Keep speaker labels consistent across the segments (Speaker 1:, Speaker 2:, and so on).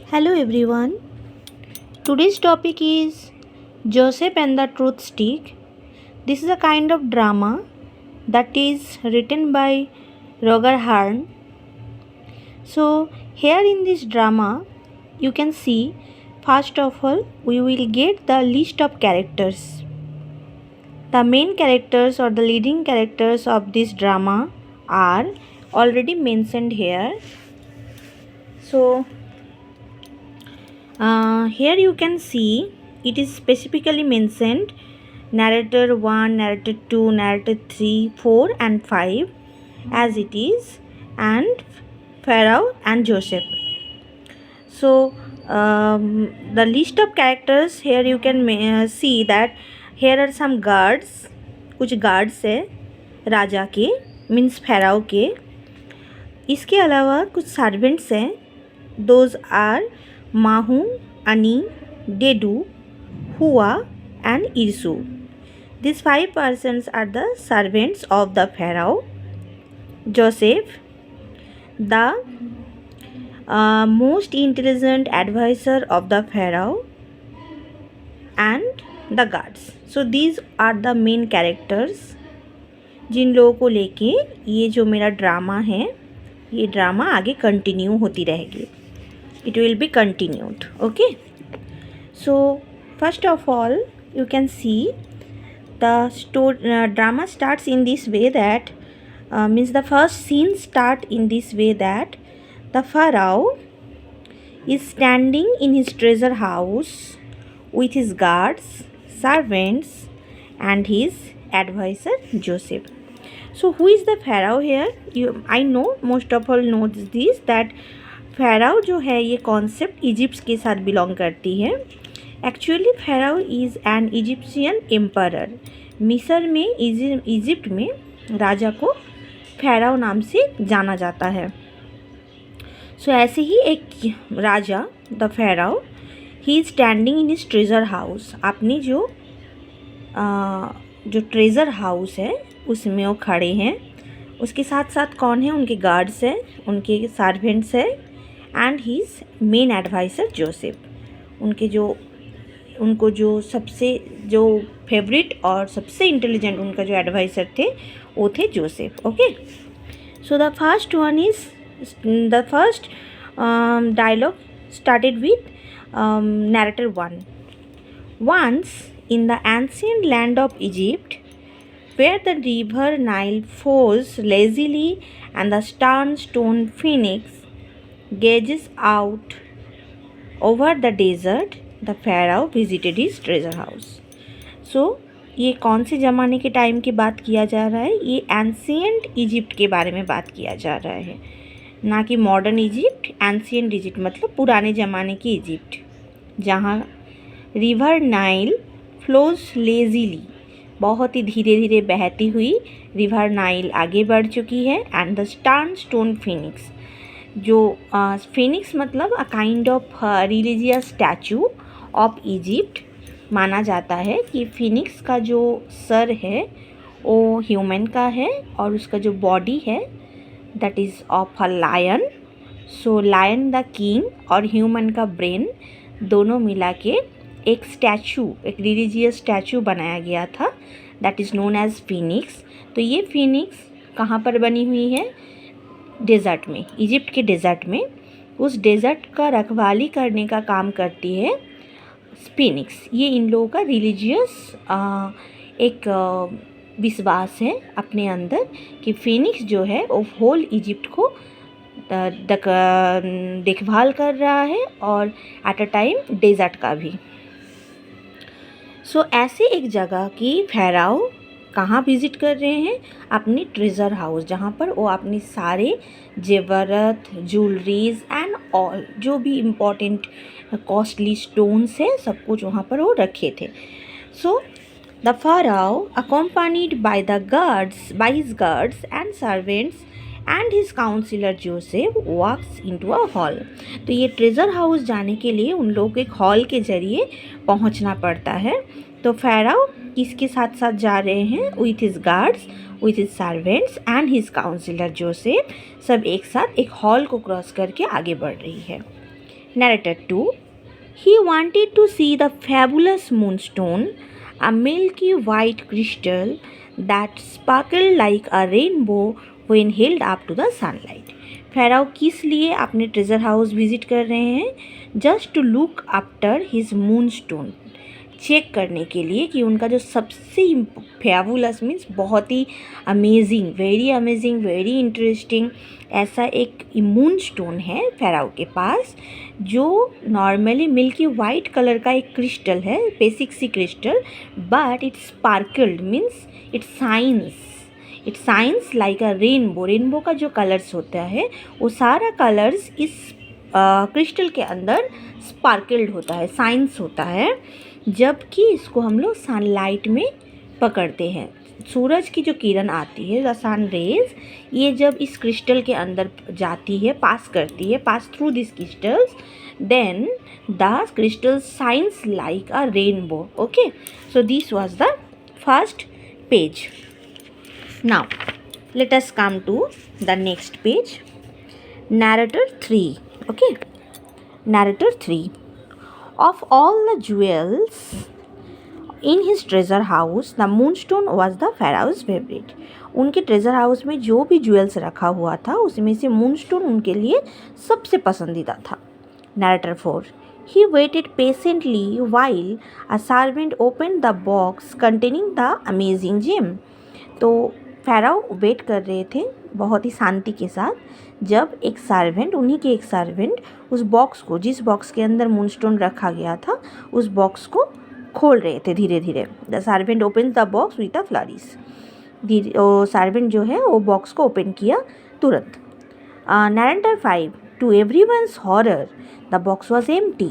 Speaker 1: Hello everyone. Today's topic is Joseph and the Truth Stick. This is a kind of drama that is written by Roger Harn. So, here in this drama, you can see first of all, we will get the list of characters. The main characters or the leading characters of this drama are already mentioned here. So, here you can see it is specifically mentioned narrator 1, narrator 2, narrator 3, 4 and 5 as it is, and Pharaoh and Joseph. So the list of characters here you can see that here are some guards, कुछ guards है राजा के means Pharaoh के. इसके अलावा कुछ servants हैं. Those are Mahu, Ani, Dedu, Hua and Irsu. These 5 persons are the servants of the Pharaoh. Joseph, the most intelligent advisor of the Pharaoh, and the guards. So these are the main characters जिन लोगों को लेके ये जो मेरा drama है ये drama आगे continue होती रहेगी. It will be continued. Okay. So first of all you can see the drama starts in this way that means the first scene start in this way that the Pharaoh is standing in his treasure house with his guards, servants and his advisor Joseph. So who is the Pharaoh here? I know most of all knows this that Pharaoh जो है ये concept Egypt के साथ belong करती है. Actually Pharaoh is an Egyptian emperor. मिस्र में Egypt में राजा को Pharaoh नाम से जाना जाता है. सो ऐसे ही एक राजा द Pharaoh ही is standing in his treasure house. अपनी जो ट्रेजर हाउस है उसमें वो खड़े हैं. उसके साथ साथ कौन है? उनके गार्ड्स हैं, उनके सर्वेंट्स हैं and his main adviser Joseph. उनको जो सबसे जो फेवरेट और सबसे इंटेलिजेंट उनका जो एडवाइज़र थे वो थे Joseph. Okay. So the first one is the first dialogue started with narrator 1. Once in the ancient land of Egypt, where the river Nile flows lazily and the stern stone phoenix gazes out over the desert, the Pharaoh visited his treasure house. So ये कौन से ज़माने के time की बात किया जा रहा है? ये एंशियंट इजिप्ट के बारे में बात किया जा रहा है, ना कि मॉडर्न इजिप्ट. एंशियंट इजिप्ट मतलब पुराने ज़माने की इजिप्ट जहाँ रिवर नाइल फ्लोज लेजीली, बहुत ही धीरे धीरे बहती हुई रिवर नाइल आगे बढ़ चुकी है. And the stern stone Phoenix, जो फिनिक्स मतलब a kind of religious statue of Egypt. माना जाता है कि फिनिक्स का जो सर है वो ह्यूमन का है और उसका जो बॉडी है that is of a lion. So lion the king और ह्यूमन का ब्रेन दोनों मिला के एक स्टैचू, एक रिलीजियस स्टैचू बनाया गया था that is known as Phoenix. तो ये फिनिक्स कहाँ पर बनी हुई है? डेज़र्ट में, इजिप्ट के डेज़र्ट में. उस डेज़र्ट का रखवाली करने का काम करती है फिनिक्स. ये इन लोगों का रिलीजियस एक विश्वास है अपने अंदर कि फिनिक्स जो है वो होल इजिप्ट को देखभाल कर रहा है और एट अ टाइम डेज़र्ट का भी. सो ऐसे एक जगह की Pharaoh कहाँ विज़िट कर रहे हैं? अपनी ट्रेजर हाउस, जहाँ पर वो अपने सारे जेवरत, ज्वेलरीज एंड ऑल जो भी इम्पोर्टेंट कॉस्टली स्टोन्स है सब कुछ वहाँ पर वो रखे थे. So the Pharaoh accompanied by his guards and servants and his counselor Joseph walks into a hall. तो ये ट्रेजर हाउस जाने के लिए उन लोग एक हॉल के ज़रिए पहुंचना पड़ता है. तो Pharaoh किसके साथ साथ जा रहे हैं? With his guards, with his servants and his counsellor Joseph. सब एक साथ एक हॉल को क्रॉस करके आगे बढ़ रही है. Narrator 2. He wanted to see the fabulous moonstone, a milky white crystal that sparkled like a rainbow when held up to the sunlight. Pharaoh किस लिए अपने ट्रेजर हाउस विजिट कर रहे हैं? Just to look after his moonstone, check करने के लिए कि उनका जो सबसे फेबुलस मीन्स बहुत ही अमेजिंग, वेरी इंटरेस्टिंग ऐसा एक मून स्टोन है फेराओ के पास, जो नॉर्मली मिल्की वाइट कलर का एक क्रिस्टल है, basic sea crystal, but it sparkled means it shines like a rainbow का जो कलर्स होता है वो सारा कलर्स इस क्रिस्टल के अंदर स्पार्कल्ड होता है, साइंस होता है, जबकि इसको हम लोग सनलाइट में पकड़ते हैं। सूरज की जो किरण आती है, द सन रेज, ये जब इस क्रिस्टल के अंदर जाती है, pass through this crystals, then the crystal shines like a rainbow. Okay, so this was the first page. Now let us come to the next page. Narrator 3. Okay, Narrator 3. Of all the jewels in his treasure house, the moonstone was the pharaoh's favorite. उनके treasure house में जो भी jewels रखा हुआ था उसमें से moonstone उनके लिए सबसे पसंदीदा था. Narrator 4. He waited patiently while a servant opened the box containing the amazing gem. तो फेराओ वेट कर रहे थे बहुत ही शांति के साथ, जब एक सर्वेंट उस बॉक्स को, जिस बॉक्स के अंदर मूनस्टोन रखा गया था, उस बॉक्स को खोल रहे थे धीरे धीरे. The servant open the box with a flourish. वो सर्वेंट जो है वो बॉक्स को ओपन किया तुरंत. Narrator 5. To everyone's horror the box was empty.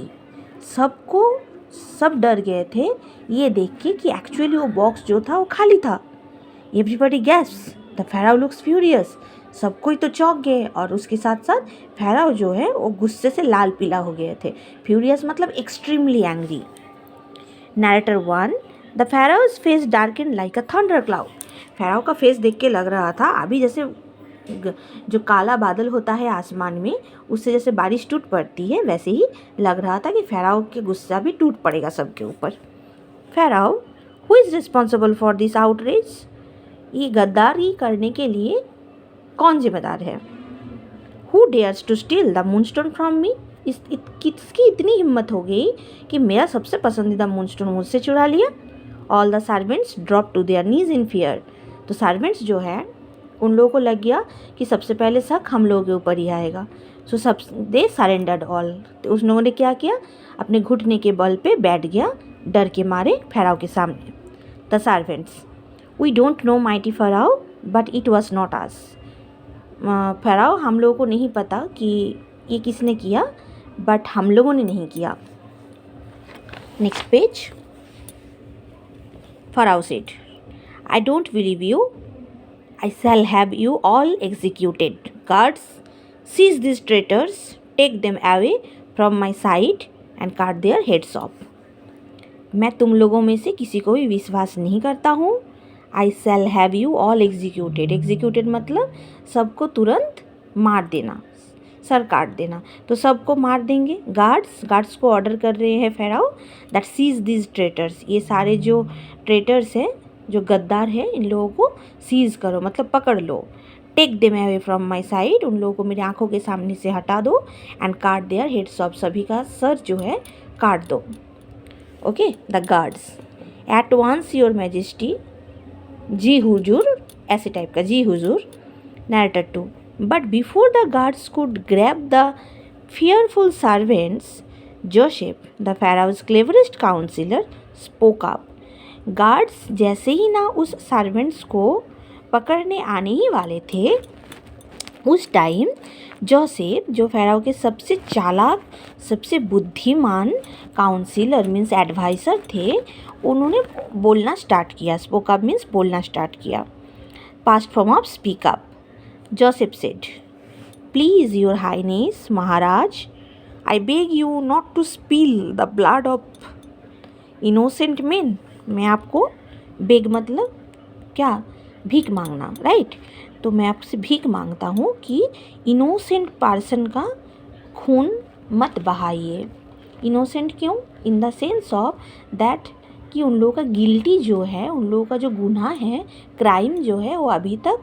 Speaker 1: सब डर गए थे ये देख के कि एक्चुअली वो बॉक्स जो था वो खाली था. Everybody gasps. The pharaoh looks furious. सब कोई तो चौंक गए और उसके साथ साथ फेराओ जो है वो गुस्से से लाल पीला हो गए थे. फ्यूरियस मतलब extremely angry. Narrator 1. The Pharaoh's face darken like a thunder cloud. Pharaoh का फेस देख के लग रहा था अभी जैसे जो काला बादल होता है आसमान में, उससे जैसे बारिश टूट पड़ती है, वैसे ही लग रहा था कि फेराओ के गुस्सा भी टूट पड़ेगा सबके ऊपर. Pharaoh, who is responsible for this outreach. ये गद्दारी करने के लिए कौन जिम्मेदार है. Who dares to steal the moonstone from me. किसकी इतनी हिम्मत हो गई कि मेरा सबसे पसंदीदा मूनस्टोन मुझसे चुरा लिया. All the servants drop to their knees in fear. तो सर्वेंट्स जो है उन लोगों को लग गया कि सबसे पहले शक हम लोगों के ऊपर ही आएगा. सो सब दे सरेंडर्ड ऑल. तो उस लोगों ने क्या किया, अपने घुटने के बल पे बैठ गया डर के मारे फेराओ के सामने. The servants. We don't know mighty Pharaoh, but it was not us. Pharaoh, हम लोगों को नहीं पता कि ये किसने किया, बट हम लोगों ने नहीं किया. Next page. Pharaoh said, I don't believe you. I shall have you all executed. Guards, seize these traitors, take them away from my sight and cut their heads off. मैं तुम लोगों में से किसी को भी विश्वास नहीं करता हूँ. I shall have you all executed. Executed मतलब सबको तुरंत मार देना, सर काट देना. तो सबको मार देंगे. गार्ड्स को ऑर्डर कर रहे हैं Pharaoh that seize this traitors. ये सारे जो ट्रेटर्स हैं, जो गद्दार हैं, इन लोगों को सीज करो मतलब पकड़ लो. Take them away from my side. उन लोगों को मेरी आंखों के सामने से हटा दो. एंड काट देयर हेड्स ऑफ. सभी का सर जो है काट दो. Okay. The guards. At once your majesty. जी हुजूर, ऐसे टाइप का जी हुजूर. Narrator 2. But before the guards could grab the fearful servants, Joseph the Pharaoh's cleverest councillor spoke up. Guards जैसे ही ना उस सर्वेंट्स को पकड़ने आने ही वाले थे, उस टाइम जोसेफ, जो फेराओ के सबसे चालाक, सबसे बुद्धिमान काउंसिलर मीन्स एडवाइज़र थे, उन्होंने बोलना स्टार्ट किया. स्पोक अप मीन्स बोलना स्टार्ट किया. Past form of speak up. Joseph said, please your highness महाराज, I beg you not to spill the blood of innocent men. मैं आपको, बेग मतलब क्या, भीख मांगना, राइट. तो मैं आपसे भीख मांगता हूँ कि इनोसेंट पर्सन का खून मत बहाइए। इनोसेंट क्यों? In the sense of that कि उन लोगों का गिल्टी जो है, उन लोगों का जो गुनाह है, क्राइम जो है, वो अभी तक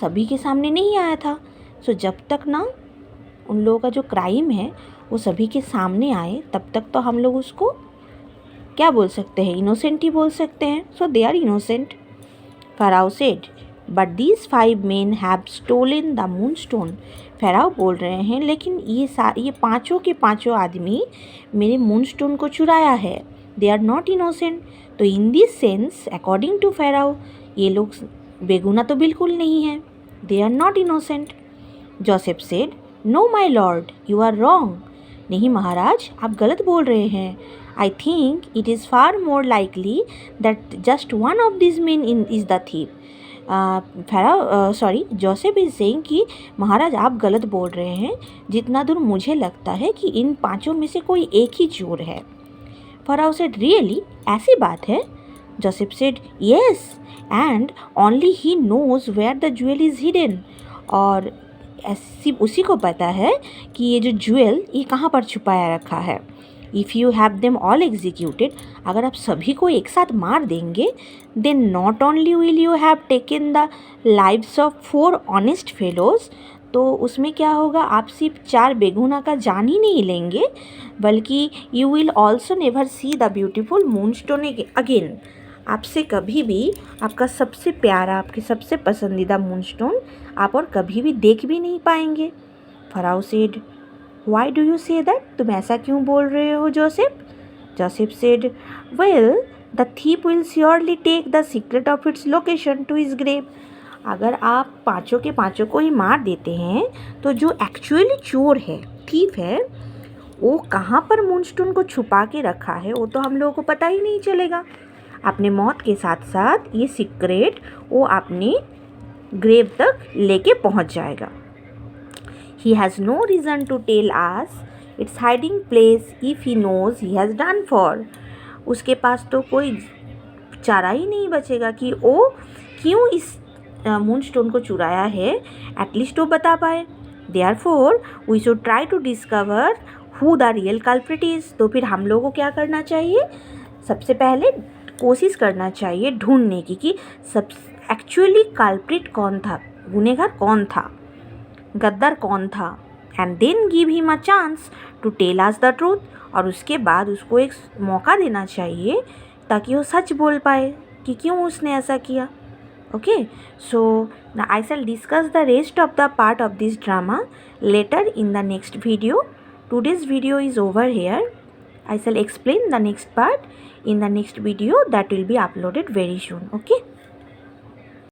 Speaker 1: सभी के सामने नहीं आया था। सो जब तक ना उन लोगों का जो क्राइम है वो सभी के सामने आए, तब तक तो हम लोग उसको क्या बोल सकते हैं? इनोसेंट ही बोल सकते हैं। So they are innocent. Pharaoh said, but these 5 men have stolen the moon stone. Pharaoh बोल रहे हैं लेकिन ये पाँचों के पाँचों आदमी मेरे मून स्टोन को चुराया है। They are not innocent. तो in this sense according to Pharaoh ये लोग बेगुनाह तो बिल्कुल नहीं है। They are not innocent. Joseph said, no my lord, you are wrong. नहीं महाराज, आप गलत बोल रहे हैं। I think it is far more likely that just one of this men is the thief. Joseph is saying कि महाराज आप गलत बोल रहे हैं, जितना दूर मुझे लगता है कि इन पांचों में से कोई एक ही चोर है। फ़राओ सेड, रियली, ऐसी बात है? Joseph said, yes, and only he knows where the jewel is hidden. और ऐसी उसी को पता है कि ये जो ज्वेल ये कहाँ पर छुपाया रखा है। If you have them all executed, अगर आप सभी को एक साथ मार देंगे, then not only will you have taken the lives of 4 honest fellows, तो उसमें क्या होगा, आप सिर्फ 4 बेगुनाह का जान ही नहीं लेंगे, बल्कि you will also never see the beautiful moonstone again. आपसे कभी भी आपका सबसे प्यारा, आपके सबसे पसंदीदा मूनस्टोन आप और कभी भी देख भी नहीं पाएंगे। Pharaoh said, why do you say that? तुम ऐसा क्यों बोल रहे हो Joseph? Joseph said, well, the thief will surely take the secret of its location to his grave. अगर आप पाँचों के पाँचों को ही मार देते हैं तो जो एक्चुअली चोर है, थीप है, वो कहाँ पर मूनस्टोन को छुपा के रखा है वो तो हम लोगों को पता ही नहीं चलेगा। अपने मौत के साथ साथ ये सीक्रेट वो अपने ग्रेव तक लेके पहुंच जाएगा। He has no reason to tell us its hiding place if he knows he has done for. उसके पास तो कोई चारा ही नहीं बचेगा कि वो क्यों इस मूनस्टोन को चुराया है, एटलीस्ट वो बता पाए। Therefore, we should try to discover who the real culprit is. तो फिर हम लोगों को क्या करना चाहिए? सबसे पहले कोशिश करना चाहिए ढूंढने की कि सब एक्चुअली कल्प्रिट कौन था, गुनहगार कौन था, गद्दार कौन था, and then give him a chance to tell us the truth. और उसके बाद उसको एक मौका देना चाहिए ताकि वो सच बोल पाए कि क्यों उसने ऐसा किया। Okay, so I shall discuss the rest of the part of this drama later in the next video. Today's video is over here. I shall explain the next part in the next video that will be uploaded very soon. Okay.